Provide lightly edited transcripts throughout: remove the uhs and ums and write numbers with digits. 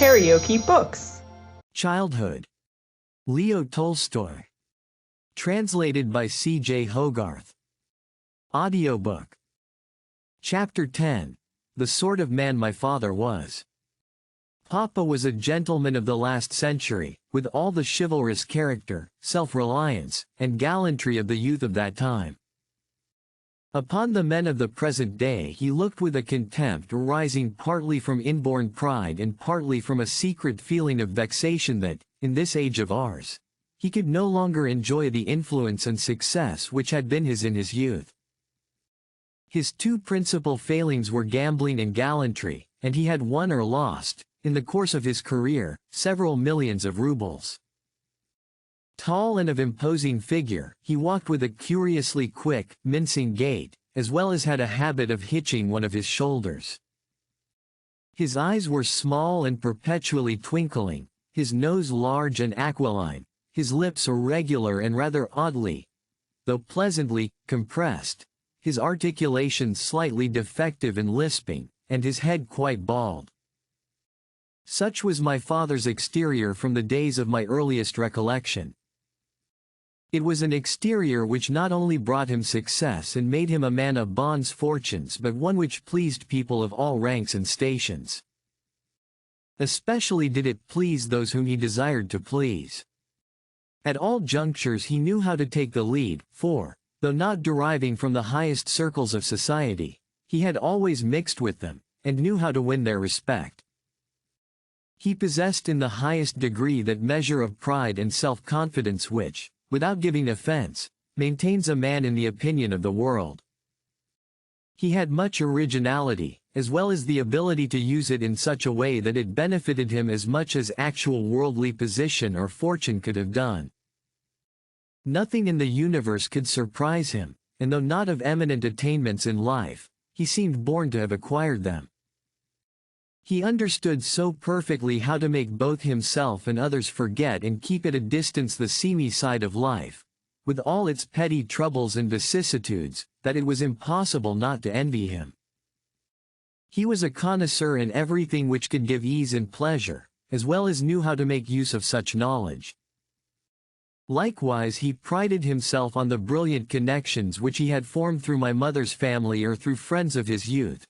KaraokeBooks. Childhood. Leo Tolstoy. Translated by C.J. Hogarth. Audiobook. Chapter 10. The Sort of Man My Father Was. Papa was a gentleman of the last century, with all the chivalrous character, self-reliance, and gallantry of the youth of that time. Upon the men of the present day he looked with a contempt arising partly from inborn pride and partly from a secret feeling of vexation that, in this age of ours, he could no longer enjoy the influence and success which had been his in his youth. His two principal failings were gambling and gallantry, and he had won or lost, in the course of his career, several millions of rubles. Tall and of imposing figure, he walked with a curiously quick, mincing gait, as well as had a habit of hitching one of his shoulders. His eyes were small and perpetually twinkling, his nose large and aquiline, his lips irregular and rather oddly, though pleasantly, compressed, his articulation slightly defective and lisping, and his head quite bald. Such was my father's exterior from the days of my earliest recollection. It was an exterior which not only brought him success and made him a man of bon's fortunes but one which pleased people of all ranks and stations. Especially did it please those whom he desired to please. At all junctures he knew how to take the lead, for, though not deriving from the highest circles of society, he had always mixed with them, and knew how to win their respect. He possessed in the highest degree that measure of pride and self-confidence which, without giving offense, maintains a man in the opinion of the world. He had much originality, as well as the ability to use it in such a way that it benefited him as much as actual worldly position or fortune could have done. Nothing in the universe could surprise him, and though not of eminent attainments in life, he seemed born to have acquired them. He understood so perfectly how to make both himself and others forget and keep at a distance the seamy side of life, with all its petty troubles and vicissitudes, that it was impossible not to envy him. He was a connoisseur in everything which could give ease and pleasure, as well as knew how to make use of such knowledge. Likewise he prided himself on the brilliant connections which he had formed through my mother's family or through friends of his youth,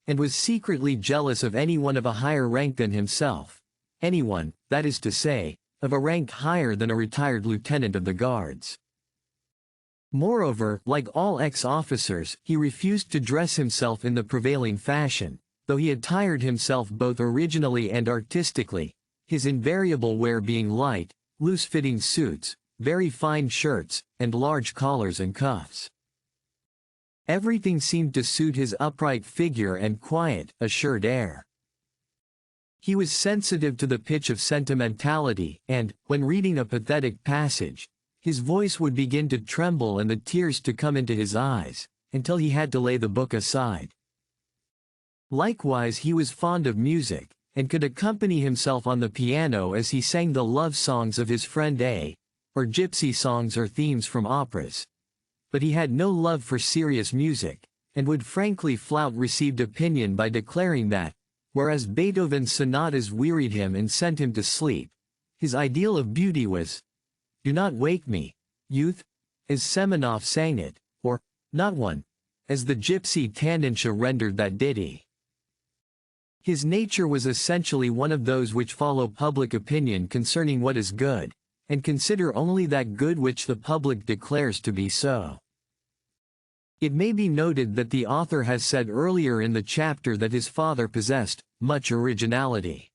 and was secretly jealous of anyone of a higher rank than himself, anyone, that is to say, of a rank higher than a retired lieutenant of the guards. Moreover, like all ex-officers, he refused to dress himself in the prevailing fashion, though he attired himself both originally and artistically, his invariable wear being light, loose-fitting suits, very fine shirts, and large collars and cuffs. Everything seemed to suit his upright figure and quiet, assured air. He was sensitive to the pitch of sentimentality, and, when reading a pathetic passage, his voice would begin to tremble and the tears to come into his eyes, until he had to lay the book aside. Likewise he was fond of music, and could accompany himself on the piano as he sang the love songs of his friend A, or gypsy songs or themes from operas. But he had no love for serious music, and would frankly flout received opinion by declaring that, whereas Beethoven's sonatas wearied him and sent him to sleep, his ideal of beauty was, "Do not wake me, youth," as Semenoff sang it, or, "Not one," as the gypsy Tandinsha rendered that ditty. His nature was essentially one of those which follow public opinion concerning what is good, and consider only that good which the public declares to be so. It may be noted that the author has said earlier in the chapter that his father possessed much originality.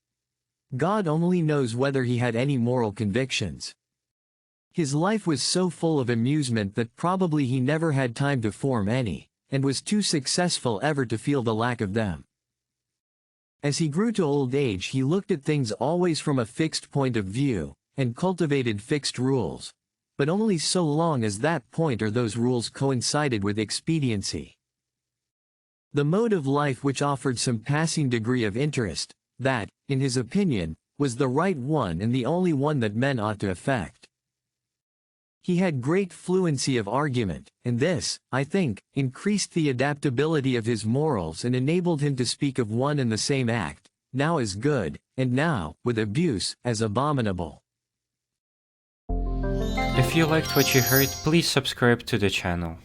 God only knows whether he had any moral convictions. His life was so full of amusement that probably he never had time to form any, and was too successful ever to feel the lack of them. As he grew to old age he looked at things always from a fixed point of view, and cultivated fixed rules, but only so long as that point or those rules coincided with expediency. The mode of life which offered some passing degree of interest, that, in his opinion, was the right one and the only one that men ought to affect. He had great fluency of argument, and this, I think, increased the adaptability of his morals and enabled him to speak of one and the same act, now as good, and now, with abuse, as abominable. If you liked what you heard, please subscribe to the channel.